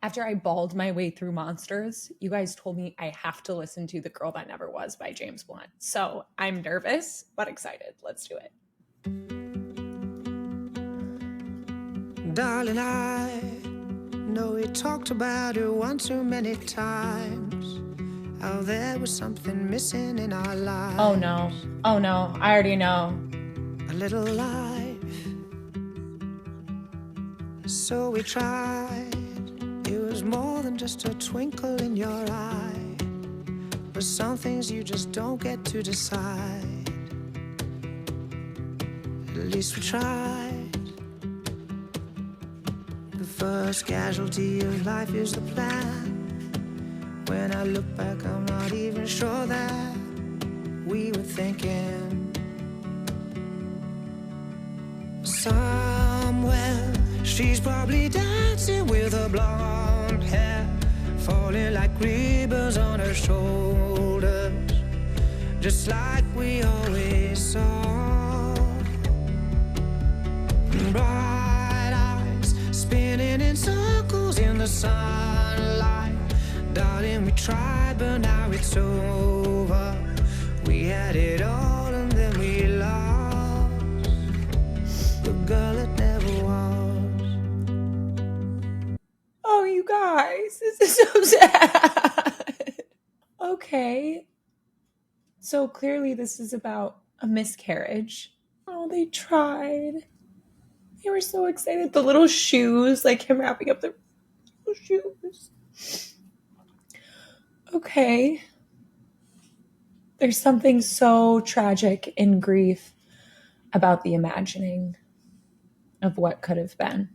After I bawled my way through Monsters, you guys told me I have to listen to The Girl That Never Was by James Blunt. So I'm nervous, but excited. Let's do it. Darling, I know we talked about it one too many times. How there was something missing in our lives. Oh no. Oh no. I already know. A little life. So we tried. It was more than just a twinkle in your eye. But some things you just don't get to decide. At least we tried. The first casualty of life is the plan. When I look back, I'm not even sure that we were thinking. Somewhere, she's probably dancing with her blonde hair, falling like ribbons on her shoulders, just like we always saw. Bright eyes, spinning in circles in the sunlight. Darling, we tried, but now it's over. We had it all and then we lost the girl that never was. Oh, you guys, this is so sad. Okay. So clearly this is about a miscarriage. Oh, they tried. They were so excited. The little shoes, like him wrapping up the little shoes. Okay. There's something so tragic in grief about the imagining of what could have been.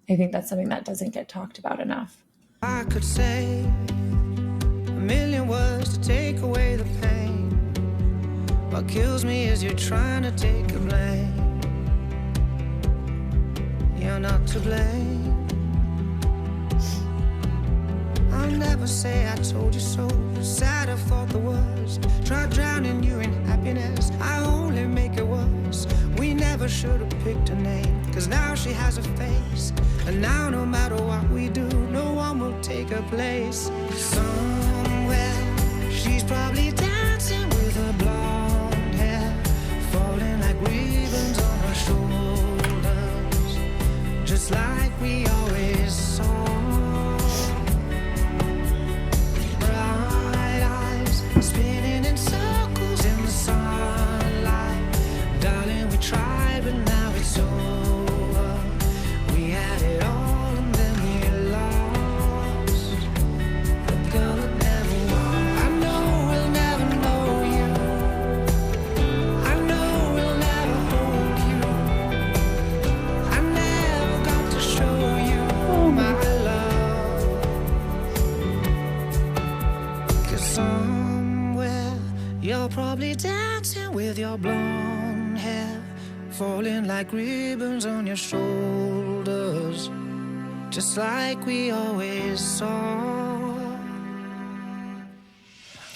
I think that's something that doesn't get talked about enough. I could say a million words to take away the pain. What kills me is you're trying to take the blame. You're not to blame. I'll never say I told you so. Sad I thought the worst. Try drowning you in happiness. I only make it worse. We never should have picked a name, 'cause now she has a face. And now no matter what we do, no one will take her place. Somewhere she's probably dancing with her blonde hair, falling like ribbons on her shoulders, just like we always saw. Spinning in circles in the sunlight. Darling, we tried, but now it's over. We had it all and then we lost the girl that never was. I know we'll never know you. I know we'll never hold you. I never got to show you my love. 'Cause you're probably dancing with your blonde hair, falling like ribbons on your shoulders, just like we always saw.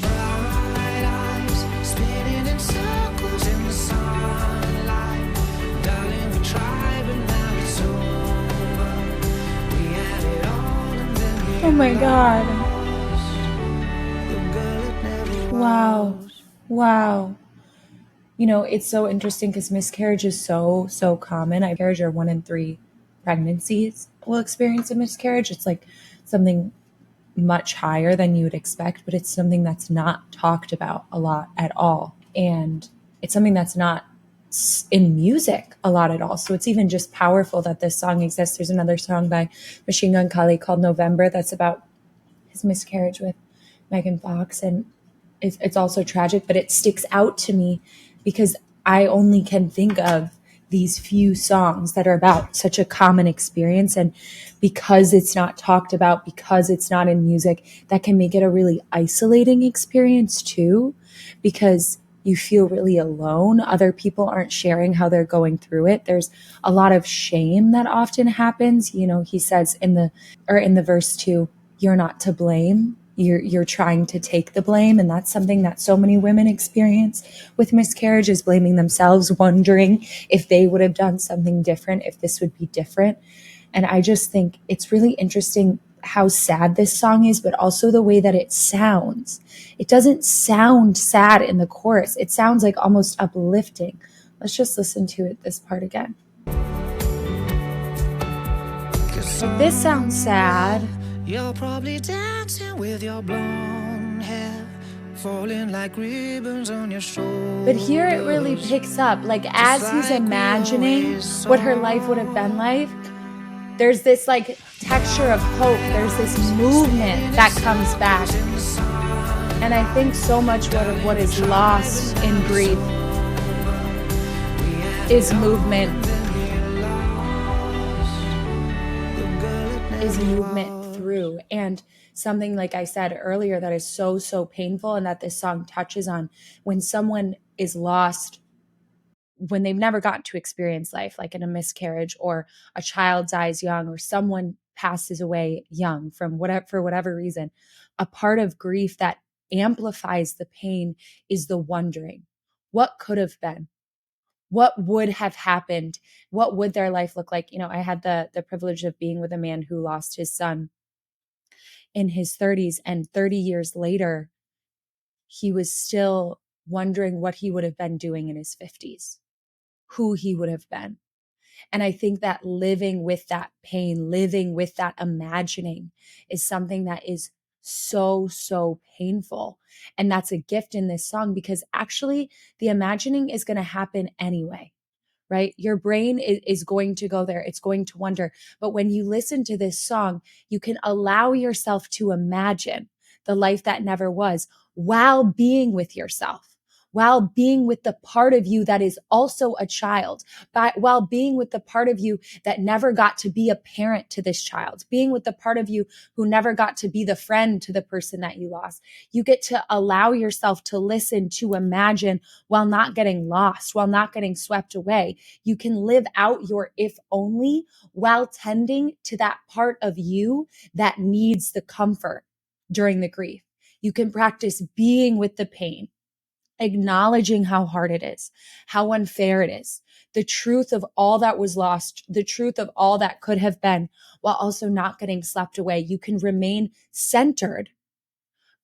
Bright eyes, spinning in circles in the sunlight. Darling, we tried, but now it's over. We had it all and then we Oh my God. lost the girl that never Wow. was. Wow. You know, it's so interesting because miscarriage is so common. Miscarriage are 1 in 3 pregnancies will experience a miscarriage. It's like something much higher than you would expect, but it's something that's not talked about a lot at all. And it's something that's not in music a lot at all. So it's even just powerful that this song exists. There's another song by Machine Gun Kelly called November that's about his miscarriage with Megan Fox, and it's also tragic, but it sticks out to me because I only can think of these few songs that are about such a common experience. And because it's not talked about, because it's not in music, that can make it a really isolating experience too, because you feel really alone. Other people aren't sharing how they're going through it. There's a lot of shame that often happens. You know, he says in the verse 2, you're not to blame. You're trying to take the blame. And that's something that so many women experience with miscarriage, is blaming themselves, wondering if they would have done something different, if this would be different. And I just think it's really interesting how sad this song is, but also the way that it sounds. It doesn't sound sad in the chorus. It sounds like almost uplifting. Let's just listen to it, this part again. Like, this sounds sad. You're probably dancing with your blonde hair falling like ribbons on your shoulders. But here it really picks up. Like, as he's imagining what her life would have been like, there's this like texture of hope. There's this movement that comes back. And I think so much of what is lost in grief is movement. Is movement through. And something, like I said earlier, that is so, so painful, and that this song touches on, when someone is lost, when they've never gotten to experience life, like in a miscarriage, or a child dies young, or someone passes away young from whatever, for whatever reason, a part of grief that amplifies the pain is the wondering. What could have been? What would have happened? What would their life look like? You know, I had the privilege of being with a man who lost his son in his 30s, and 30 years later, he was still wondering what he would have been doing in his 50s, who he would have been. And I think that living with that pain, living with that imagining, is something that is so, so painful. And that's a gift in this song, because actually the imagining is going to happen anyway, right? Your brain is going to go there. It's going to wonder. But when you listen to this song, you can allow yourself to imagine the life that never was, while being with yourself, while being with the part of you that is also a child, while being with the part of you that never got to be a parent to this child, being with the part of you who never got to be the friend to the person that you lost. You get to allow yourself to listen, to imagine, while not getting lost, while not getting swept away. You can live out your if only while tending to that part of you that needs the comfort during the grief. You can practice being with the pain, acknowledging how hard it is, how unfair it is, the truth of all that was lost, the truth of all that could have been, while also not getting swept away. You can remain centered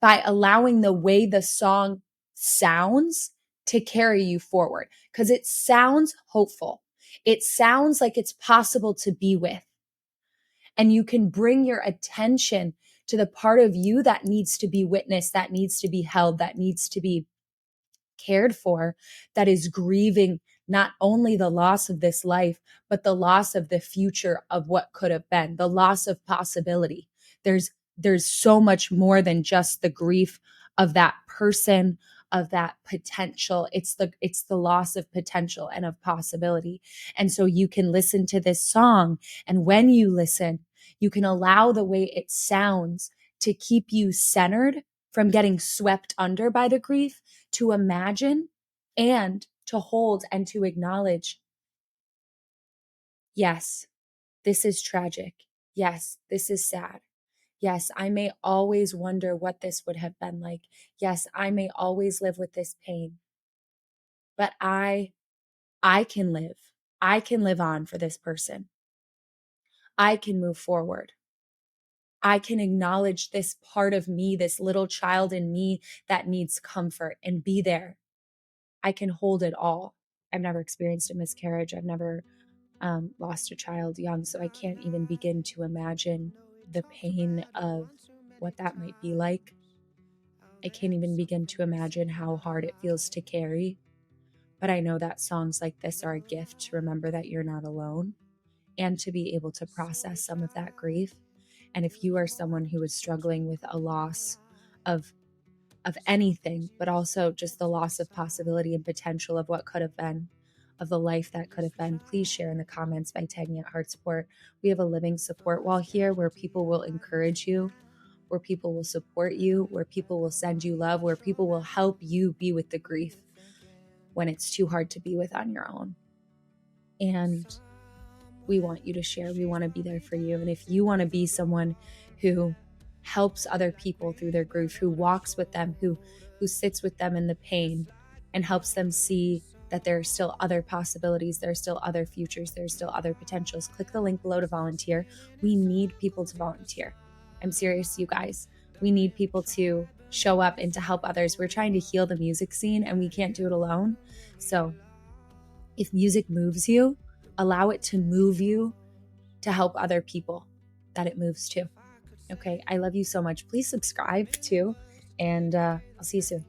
by allowing the way the song sounds to carry you forward, because it sounds hopeful. It sounds like it's possible to be with. And you can bring your attention to the part of you that needs to be witnessed, that needs to be held, that needs to be cared for, that is grieving not only the loss of this life, but the loss of the future of what could have been, the loss of possibility. There's so much more than just the grief of that person, of that potential. It's the loss of potential and of possibility. And so you can listen to this song, and when you listen, you can allow the way it sounds to keep you centered from getting swept under by the grief, to imagine and to hold and to acknowledge, yes, this is tragic. Yes, this is sad. Yes, I may always wonder what this would have been like. Yes, I may always live with this pain. But I can live. I can live on for this person. I can move forward. I can acknowledge this part of me, this little child in me that needs comfort, and be there. I can hold it all. I've never experienced a miscarriage. I've never lost a child young, so I can't even begin to imagine the pain of what that might be like. I can't even begin to imagine how hard it feels to carry. But I know that songs like this are a gift to remember that you're not alone, and to be able to process some of that grief. And if you are someone who is struggling with a loss of anything, but also just the loss of possibility and potential of what could have been, of the life that could have been, please share in the comments by tagging at HeartSupport. We have a living support wall here where people will encourage you, where people will support you, where people will send you love, where people will help you be with the grief when it's too hard to be with on your own. And we want you to share. We want to be there for you. And if you want to be someone who helps other people through their grief, who walks with them, who sits with them in the pain and helps them see that there are still other possibilities, there are still other futures, there are still other potentials. Click the link below to volunteer. We need people to volunteer. I'm serious, you guys. We need people to show up and to help others. We're trying to heal the music scene and we can't do it alone. So if music moves you, allow it to move you to help other people that it moves to. Okay, I love you so much. Please subscribe too, and I'll see you soon.